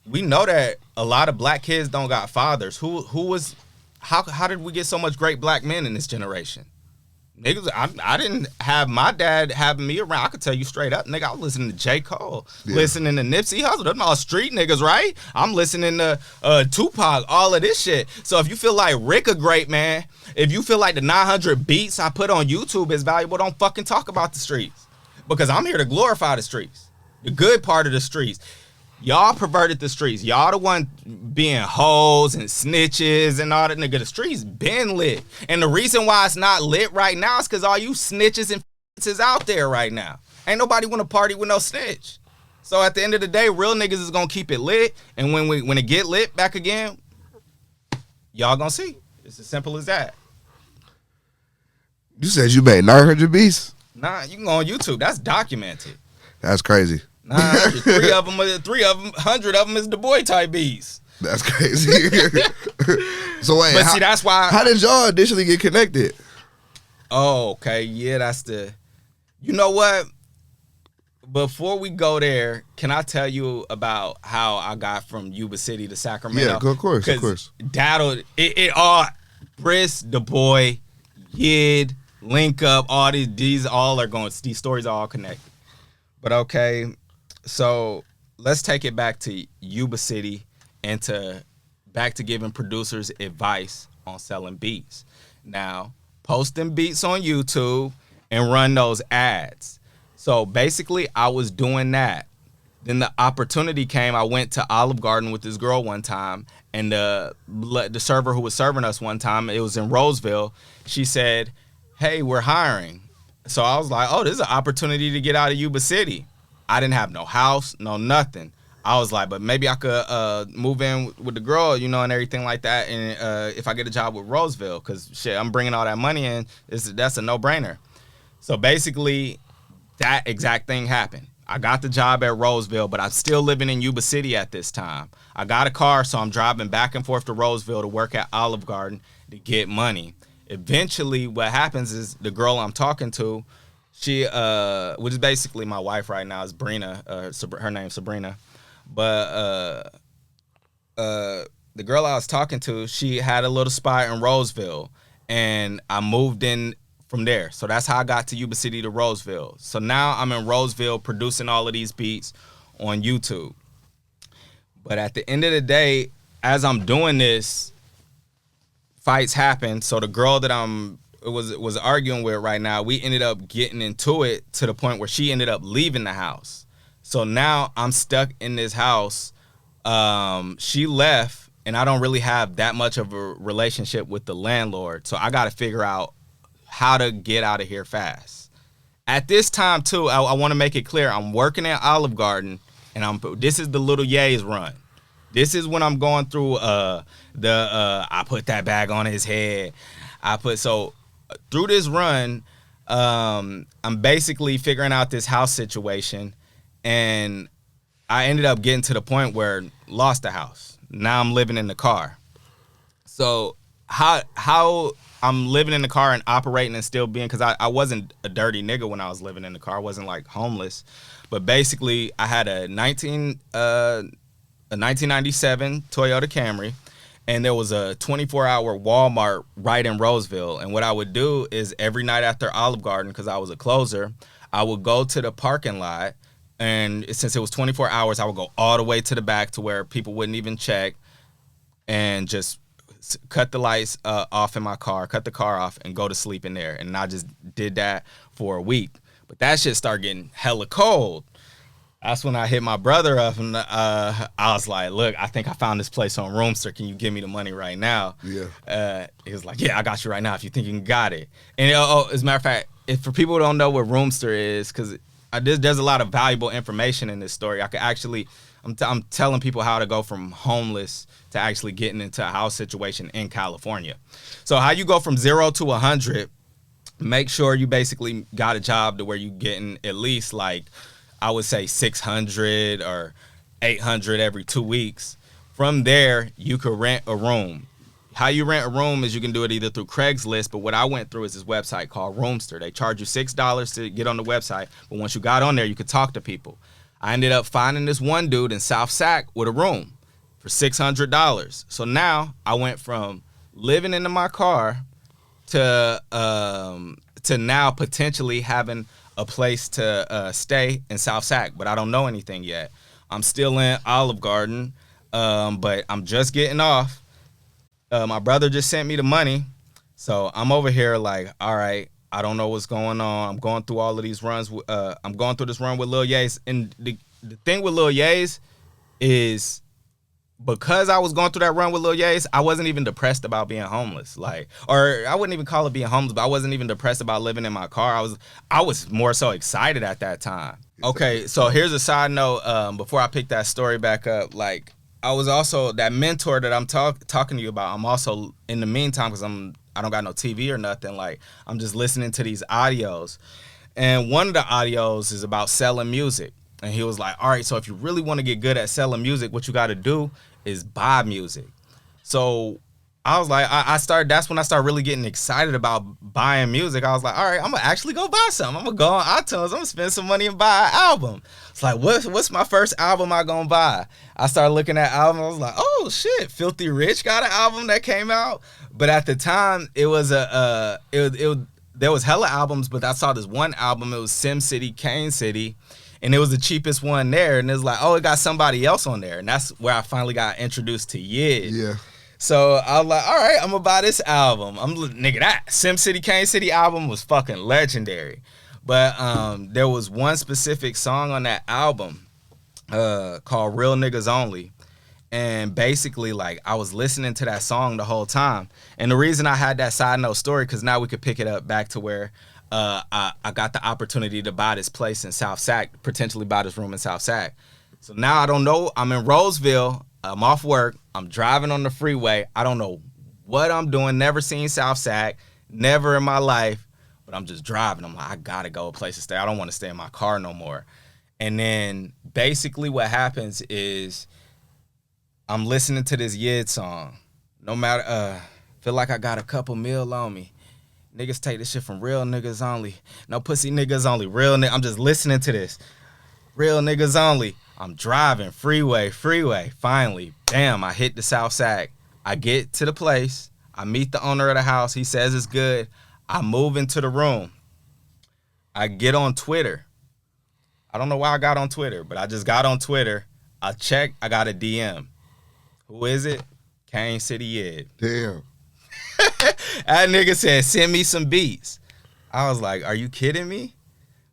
We know that a lot of black kids don't got fathers. How did we get so much great black men in this generation? Niggas, I didn't have my dad having me around. I could tell you straight up, nigga, I was listening to J. Cole, listening to Nipsey Hussle. Them all street niggas, right? I'm listening to Tupac, all of this shit. So if you feel like Rick a great man, if you feel like the 900 beats I put on YouTube is valuable, don't fucking talk about the streets. Because I'm here to glorify the streets, the good part of the streets. Y'all perverted the streets. Y'all the one being hoes and snitches and all that, nigga. The streets been lit. And the reason why it's not lit right now is because all you snitches and is out there right now. Ain't nobody want to party with no snitch. So at the end of the day, real niggas is going to keep it lit. And when it get lit back again, y'all going to see. It's as simple as that. You said you made 900 beats? Nah, you can go on YouTube. That's documented. That's crazy. 900, 100 of them is Daboii type beats. That's crazy. So wait, but see, that's why. How did y'all initially get connected? Oh, okay, yeah, that's the. You know what? Before we go there, can I tell you about how I got from Yuba City to Sacramento? Yeah, of course, of course. It all Bris, Daboii, Yid, Link Up, all these all are going. These stories are all connected. But okay. So let's take it back to Yuba City and back to giving producers advice on selling beats. Now, post them beats on YouTube and run those ads. So basically, I was doing that. Then the opportunity came. I went to Olive Garden with this girl one time, and the server who was serving us one time, it was in Roseville. She said, "Hey, we're hiring." So I was like, "Oh, this is an opportunity to get out of Yuba City." I didn't have no house, no nothing. I was like, but maybe I could move in with the girl, you know, and everything like that. And if I get a job with Roseville, because shit, I'm bringing all that money in, that's a no-brainer. So basically, that exact thing happened. I got the job at Roseville, but I'm still living in Yuba City at this time. I got a car, so I'm driving back and forth to Roseville to work at Olive Garden to get money. Eventually, what happens is the girl I'm talking to, she, which is basically my wife right now, is Brina. Her name's Sabrina. But the girl I was talking to, she had a little spot in Roseville, and I moved in from there. So that's how I got to Yuba City to Roseville. So now I'm in Roseville producing all of these beats on YouTube. But at the end of the day, as I'm doing this, fights happen. So the girl that was arguing with right now, we ended up getting into it to the point where she ended up leaving the house. So now I'm stuck in this house. She left, and I don't really have that much of a relationship with the landlord. So I got to figure out how to get out of here fast. At this time, too, I want to make it clear, I'm working at Olive Garden, and this is the Little Ye's run. This is when I'm going through I put that bag on his head. Through this run, I'm basically figuring out this house situation, and I ended up getting to the point where lost the house. Now I'm living in the car. So how I'm living in the car and operating and still being, because I wasn't a dirty nigga when I was living in the car. I wasn't like homeless, but basically I had a 1997 Toyota Camry, and there was a 24-hour Walmart right in Roseville. And what I would do is every night after Olive Garden, because I was a closer, I would go to the parking lot, and since it was 24 hours, I would go all the way to the back to where people wouldn't even check, and just cut the lights off in my car, cut the car off, and go to sleep in there. And I just did that for a week. But that shit started getting hella cold. That's when I hit my brother up, and I was like, look, I think I found this place on Roomster. Can you give me the money right now? Yeah. He was like, yeah, I got you right now if you think you got it. And as a matter of fact, if for people who don't know what Roomster is, because there's a lot of valuable information in this story. I could actually, I'm telling people how to go from homeless to actually getting into a house situation in California. So how you go from 0 to 100, make sure you basically got a job to where you getting at least like, I would say 600 or 800 every 2 weeks. From there, you could rent a room. How you rent a room is you can do it either through Craigslist, but what I went through is this website called Roomster. They charge you $6 to get on the website, but once you got on there, you could talk to people. I ended up finding this one dude in South Sac with a room for $600. So now I went from living in my car to to now potentially having a place to stay in South Sac, but I don't know anything yet. I'm still in Olive Garden, but I'm just getting off. My brother just sent me the money, so I'm over here like, all right, I don't know what's going on. I'm going through all of these runs. I'm going through this run with Lil Yays, and the thing with Lil Yays is because I was going through that run with Lil Yays, I wasn't even depressed about being homeless. Like, or I wouldn't even call it being homeless, but I wasn't even depressed about living in my car. I was more so excited at that time. Okay, so here's a side note. Before I pick that story back up, like, I was also that mentor that I'm talking to you about. I'm also, in the meantime, because I don't got no TV or nothing. Like, I'm just listening to these audios, and one of the audios is about selling music. And he was like, all right, so if you really want to get good at selling music, what you got to do is buy music. So I was like, that's when I started really getting excited about buying music. I was like, all right, I'm going to actually go buy something. I'm going to go on iTunes. I'm going to spend some money and buy an album. It's like, what's my first album I going to buy? I started looking at albums. I was like, oh, shit, Filthy Rich got an album that came out. But at the time, it was there was hella albums, but I saw this one album. It was Sim City, Kane City. And it was the cheapest one there. And it was like, oh, it got somebody else on there. And that's where I finally got introduced to Yid. Yeah. So I was like, all right, I'm going to buy this album. Nigga, that SimCity, Kane City album was fucking legendary. But there was one specific song on that album called Real Niggas Only. And basically, like, I was listening to that song the whole time. And the reason I had that side note story, because now we could pick it up back to where I got the opportunity to buy this place in South Sac, potentially buy this room in South Sac. So now I don't know. I'm in Roseville. I'm off work. I'm driving on the freeway. I don't know what I'm doing. Never seen South Sac. Never in my life. But I'm just driving. I'm like, I got to go a place to stay. I don't want to stay in my car no more. And then basically what happens is I'm listening to this Yid song. No matter, feel like I got a couple mil on me. Niggas take this shit from real niggas only. No pussy niggas only. I'm just listening to this. Real niggas only. I'm driving, freeway. Finally, bam, I hit the South Sac. I get to the place. I meet the owner of the house. He says it's good. I move into the room. I get on Twitter. I don't know why I got on Twitter, but I just got on Twitter. I check. I got a DM. Who is it? Kane City Yid. Damn. That nigga said, send me some beats. I was like, are you kidding me?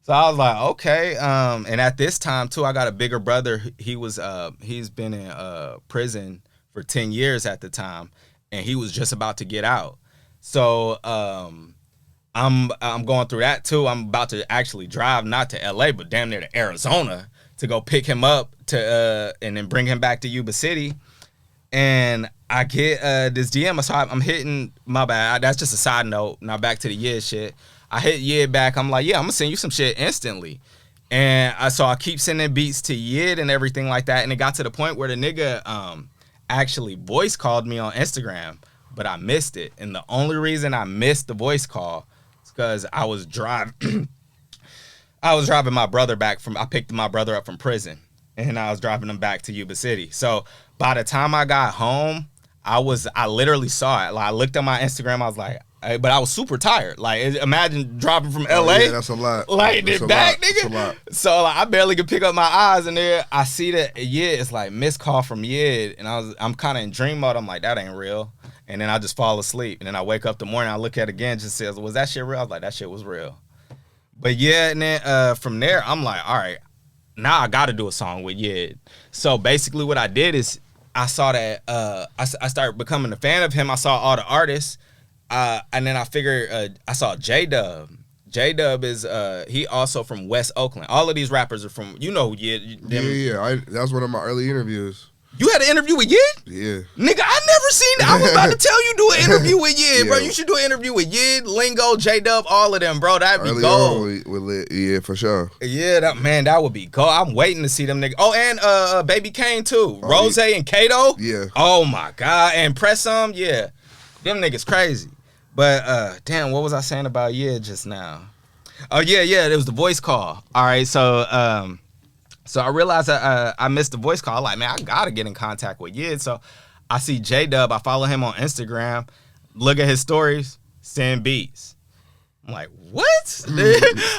So I was like, okay. And at this time, too, I got a bigger brother. He's been in prison for 10 years at the time, and he was just about to get out. So I'm going through that, too. I'm about to actually drive, not to L.A., but damn near to Arizona to go pick him up and then bring him back to Yuba City. And I get this DM. So I'm hitting, my bad. That's just a side note. Now back to the Yid shit. I hit Yid back. I'm like, yeah, I'm going to send you some shit instantly. And so I keep sending beats to Yid and everything like that. And it got to the point where the nigga actually voice called me on Instagram, but I missed it. And the only reason I missed the voice call is because I was driving. I was driving my brother I picked my brother up from prison. And I was driving him back to Yuba City. So by the time I got home, I literally saw it. Like, I looked at my Instagram. I was like, but I was super tired. Like, imagine driving from LA. Yeah, that's a lot. Like, that's back, nigga. That's a lot. So like, I barely could pick up my eyes, and there I see that Yid. It's like missed call from Yid, and I'm kind of in dream mode. I'm like, that ain't real. And then I just fall asleep, and then I wake up the morning. I look at it again, just says, was that shit real? I was like, that shit was real. But yeah, and then from there, I'm like, all right, now I got to do a song with Yid. So basically, what I did is I saw that I started becoming a fan of him. I saw all the artists. And then I figured I saw J-Dub. J-Dub is he also from West Oakland. All of these rappers are from, you know, Yeah. That was one of my early interviews. You had an interview with Yid? Yeah. Nigga, I never seen that. I was about to tell you do an interview with Yid, bro. You should do an interview with Yid, Lingo, J-Dub, all of them, bro. That'd be gold. Yeah, for sure. Yeah, that would be gold. I'm waiting to see them niggas. Oh, and Baby Kane too. Rose and Kato. Yeah. Oh my God. And Pressum, yeah. Them niggas crazy. But damn, what was I saying about Yid just now? Oh yeah, it was the voice call. All right, so I realized I missed the voice call. Like, man, I gotta get in contact with Yid. So I see J-Dub. I follow him on Instagram. Look at his stories. Send beats. I'm like, what?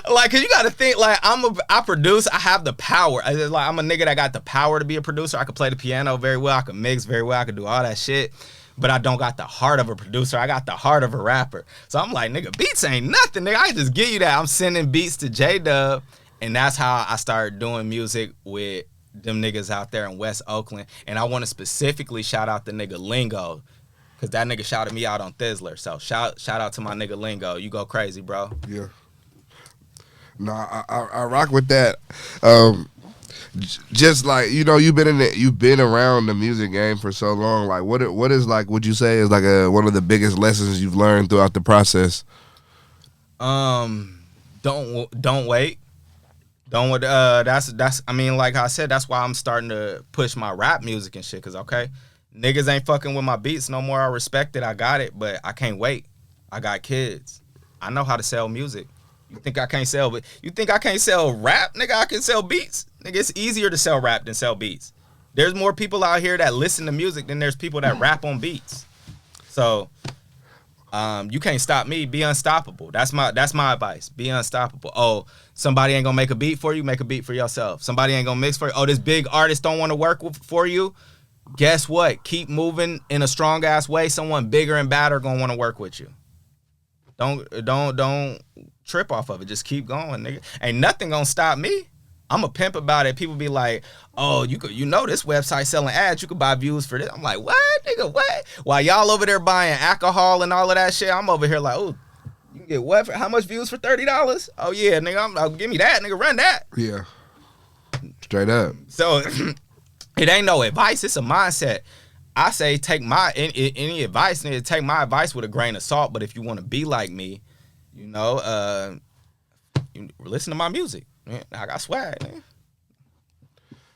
Like, cause you gotta think, like, I produce, I have the power. Like, I'm a nigga that got the power to be a producer. I could play the piano very well, I could mix very well, I could do all that shit. But I don't got the heart of a producer. I got the heart of a rapper. So I'm like, nigga, beats ain't nothing, nigga. I can just give you that. I'm sending beats to J-Dub, and that's how I started doing music with them niggas out there in West Oakland. And I want to specifically shout out the nigga Lingo, because that nigga shouted me out on Thizzler. So shout out to my nigga Lingo. You go crazy, bro. Yeah. No, I rock with that. Just like, you know, you've been around the music game for so long. Like, what is like? Would you say is like one of the biggest lessons you've learned throughout the process? Don't wait. Don't. That's. I mean, like I said, that's why I'm starting to push my rap music and shit. Cause okay, niggas ain't fucking with my beats no more. I respect it. I got it, but I can't wait. I got kids. I know how to sell music. You think I can't sell? You think I can't sell rap, nigga? I can sell beats, nigga. It's easier to sell rap than sell beats. There's more people out here that listen to music than there's people that rap on beats. So, you can't stop me. Be unstoppable. That's my advice. Be unstoppable. Oh, somebody ain't gonna make a beat for you. Make a beat for yourself. Somebody ain't gonna mix for you. Oh, this big artist don't want to work for you. Guess what? Keep moving in a strong ass way. Someone bigger and badder gonna want to work with you. Don't trip off of it. Just keep going, nigga. Ain't nothing gonna stop me. I'm a pimp about it. People be like, oh, you know this website selling ads. You could buy views for this. I'm like, what, nigga, what? While y'all over there buying alcohol and all of that shit, I'm over here like, oh, you can get what? How much views for $30? Oh, yeah, nigga, give me that. Nigga, run that. Yeah. Straight up. So it ain't no advice. It's a mindset. I say take any advice, nigga, take my advice with a grain of salt. But if you want to be like me, you know, you listen to my music. Man, I got swag, man.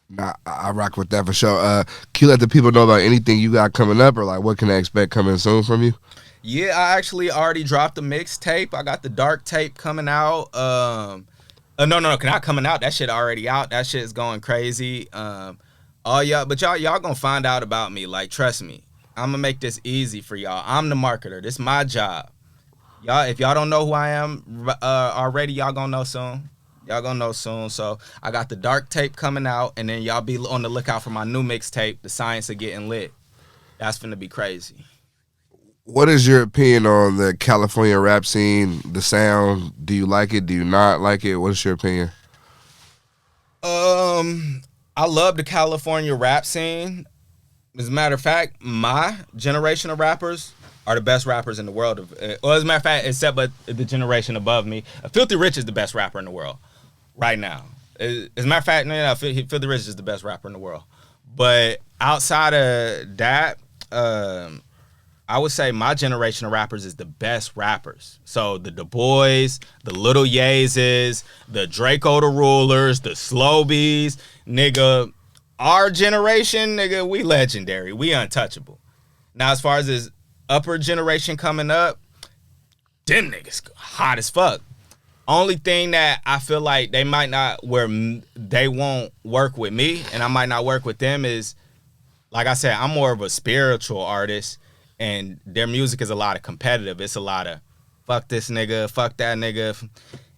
Nah, I rock with that for sure. Can you let the people know about anything you got coming up, or like what can they expect coming soon from you? Yeah, I actually already dropped the mixtape. I got the dark tape coming out. No, not coming out. That shit already out. That shit is going crazy. But y'all gonna find out about me. Like, trust me, I'm gonna make this easy for y'all. I'm the marketer. This is my job. Y'all, if y'all don't know who I am already, y'all gonna know soon. Y'all gonna know soon. So I got the dark tape coming out, and then y'all be on the lookout for my new mixtape, The Science of Getting Lit. That's finna be crazy. What is your opinion on the California rap scene, the sound? Do you like it? Do you not like it? What's your opinion? I love the California rap scene. As a matter of fact, my generation of rappers are the best rappers in the world. Well, as a matter of fact, except but the generation above me, Filthy Rich is the best rapper in the world right now. As a matter of fact, no, Filthy Rich is the best rapper in the world. But outside of that, I would say my generation of rappers is the best rappers. So the Dabois, the Little Yeezes, the Draco the Rulers, the Slobies, nigga. Our generation, nigga, we legendary. We untouchable. Now, as far as this upper generation coming up, them niggas hot as fuck. Only thing that I feel like they might not, where they won't work with me and I might not work with them is, like I said, I'm more of a spiritual artist, and their music is a lot of competitive. It's a lot of fuck this nigga, fuck that nigga.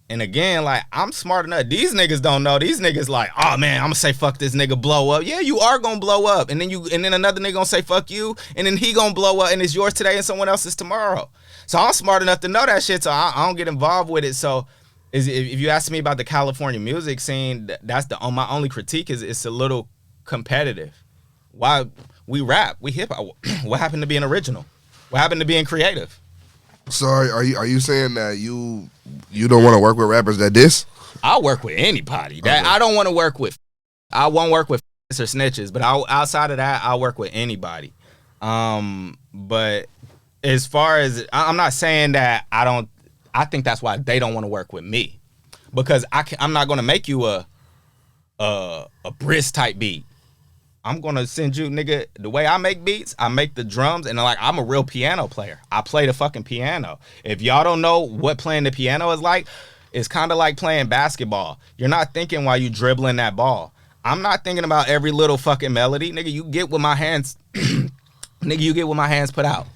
And again, like, I'm smart enough. These niggas don't know. These niggas like, oh man, I'm gonna say fuck this nigga, blow up. Yeah, you are gonna blow up. And then another nigga gonna say fuck you, and then he gonna blow up, and it's yours today and someone else's tomorrow. So I'm smart enough to know that shit, so I don't get involved with it. So if you ask me about the California music scene, that's my only critique is it's a little competitive. Why we rap, we hip hop. What happened to being original? What happened to being creative? So are you saying that you don't want to work with rappers that diss? I'll work with anybody. That I don't want to work with. I won't work with or snitches, but outside of that, I'll work with anybody. But as far as, I'm not saying that I think that's why they don't want to work with me, because I'm not going to make you a Bris type beat. I'm going to send you, nigga, the way I make beats, I make the drums, and like, I'm a real piano player. I play the fucking piano. If y'all don't know what playing the piano is like, it's kind of like playing basketball. You're not thinking while you dribbling that ball. I'm not thinking about every little fucking melody. Nigga, you get what my hands, nigga, you get what my hands put out.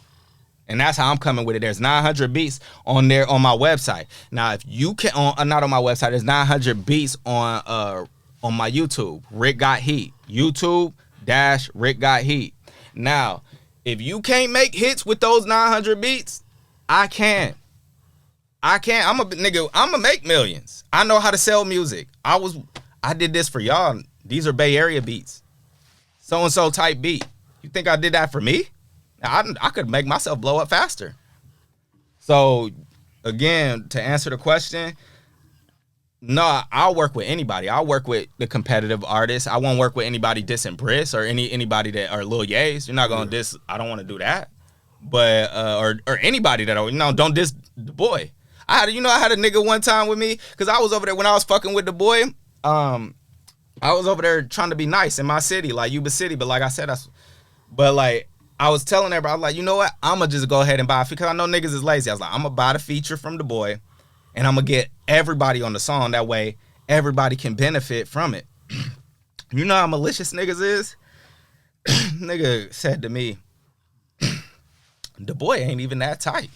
And that's how I'm coming with it. There's 900 beats on there on my website. Now, if you can, not on my website, there's 900 beats on my YouTube. Rick Got Heat. YouTube-Rick Got Heat. Now, if you can't make hits with those 900 beats, I can. I'm a nigga. I'm gonna make millions. I know how to sell music. I did this for y'all. These are Bay Area beats. So and so type beat. You think I did that for me? I could make myself blow up faster. So, again, to answer the question, no, I'll work with anybody. I'll work with the competitive artists. I won't work with anybody dissing Bris or anybody that are Lil Ye's. You're not gonna diss. I don't want to do that. But or anybody that don't diss Daboii. I had a nigga one time with me because I was over there when I was fucking with Daboii. I was over there trying to be nice in my city, like Yuba City. But like I said, I was telling everybody, I was like, you know what? I'm going to just go ahead and buy it because I know niggas is lazy. I was like, I'm going to buy the feature from Daboii and I'm going to get everybody on the song. That way, everybody can benefit from it. You know how malicious niggas is? Nigga said to me, Daboii ain't even that tight.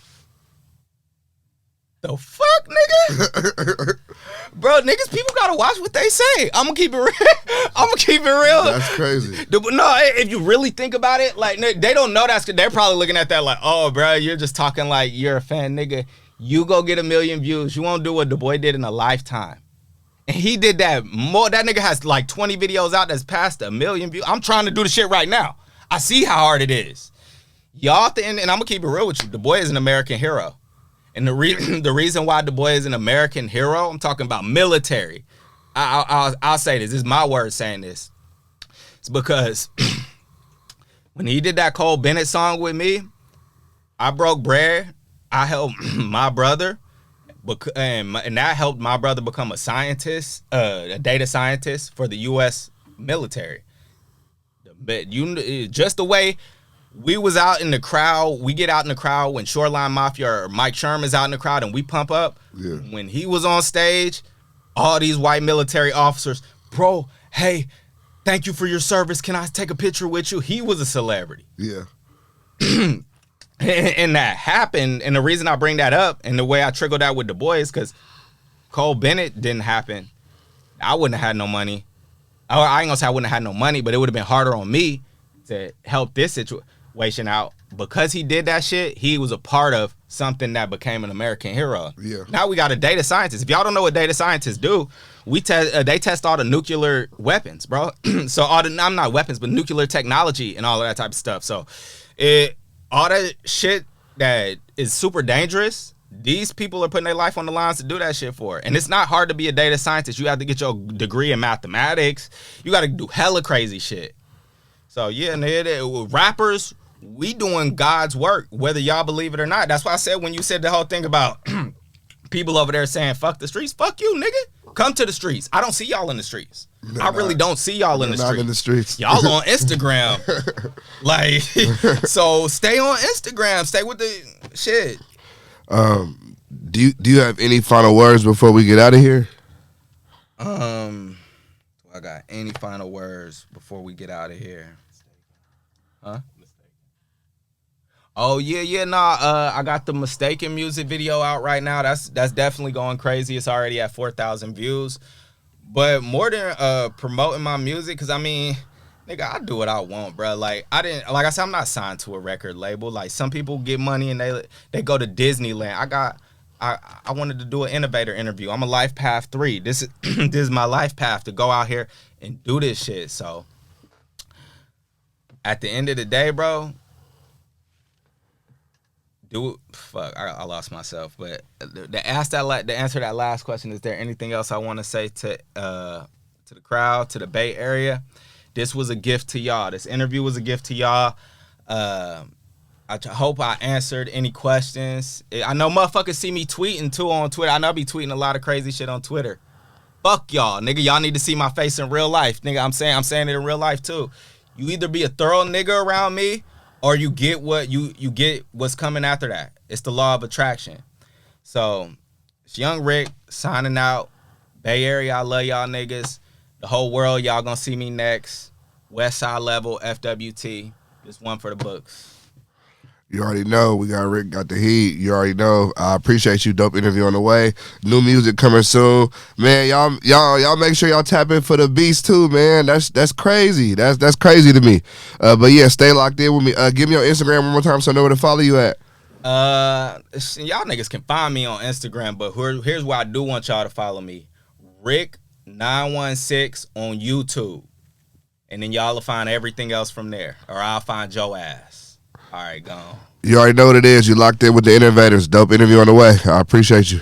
The fuck, nigga? Bro, niggas, people gotta watch what they say. I'm gonna keep it real. That's crazy. No, if you really think about it, like, they don't know that's, they're probably looking at that like, oh, bro, you're just talking like you're a fan, nigga. You go get 1 million views. You won't do what Daboii did in a lifetime. And he did that more. That nigga has like 20 videos out that's past 1 million views. I'm trying to do the shit right now. I see how hard it is. Y'all think, and I'm gonna keep it real with you, Daboii is an American hero. And the reason why Daboii is an American hero, I'm talking about military. I'll say this. This is my word saying this. It's because when he did that Cole Bennett song with me, I broke bread. I helped my brother, and that helped my brother become a scientist, a data scientist for the U.S. military. But just the way we was out in the crowd, we get out in the crowd when Shoreline Mafia or Mike Sherman's out in the crowd and we pump up. Yeah. When he was on stage, all these white military officers, bro, hey, thank you for your service. Can I take a picture with you? He was a celebrity. Yeah. And that happened. And the reason I bring that up and the way I triggered that with Daboii is because Cole Bennett didn't happen. I wouldn't have had no money. I ain't gonna say I wouldn't have had no money, but it would have been harder on me to help this situation out. Because he did that shit, he was a part of something that became an American hero. Yeah. Now we got a data scientist. If y'all don't know what data scientists do, they test all the nuclear weapons, bro. So I'm not weapons, but nuclear technology and all of that type of stuff. So all that shit that is super dangerous, these people are putting their life on the lines to do that shit for. And it's not hard to be a data scientist. You have to get your degree in mathematics. You got to do hella crazy shit. So yeah, rappers, we doing God's work, whether y'all believe it or not. That's why I said when you said the whole thing about people over there saying, fuck the streets, fuck you, nigga. Come to the streets. I don't see y'all in the streets. I really don't see y'all in the streets. Not in the streets. Y'all on Instagram. Like, so stay on Instagram. Stay with the shit. Do you have any final words before we get out of here? Do I got any final words before we get out of here? Huh? Oh yeah, I got the Mistaken music video out right now. That's definitely going crazy. It's already at 4,000 views. But more than promoting my music, because I mean, nigga, I do what I want, bro. Like I said, I'm not signed to a record label. Like some people get money and they go to Disneyland. I wanted to do an Innovator interview. I'm a Life Path 3. This is my life path to go out here and do this shit. So at the end of the day, bro, I lost myself. But to answer that last question, is there anything else I want to say to the crowd, to the Bay Area? This was a gift to y'all. This interview was a gift to y'all. I hope I answered any questions. I know motherfuckers see me tweeting too on Twitter. I know I be tweeting a lot of crazy shit on Twitter. Fuck y'all, nigga. Y'all need to see my face in real life, nigga. I'm saying it in real life too. You either be a thorough nigga around me, or you get what you get what's coming after that. It's the law of attraction. So it's Young Rick signing out. Bay Area, I love y'all niggas. The whole world, y'all gonna see me next. West Side Level, FWT. Just one for the books. You already know we got Rick got the heat. You already know. I appreciate you. Dope interview on the way. New music coming soon, man. Y'all make sure y'all tap in for the beast too, man. That's crazy. That's crazy to me. But yeah, stay locked in with me. Give me your Instagram one more time so I know where to follow you at. Y'all niggas can find me on Instagram, but here's where I do want y'all to follow me. Rick916 on YouTube. And then y'all will find everything else from there. Or I'll find Joe ass. All right, gone. You already know what it is. You locked in with the Innovators. Dope interview on the way. I appreciate you.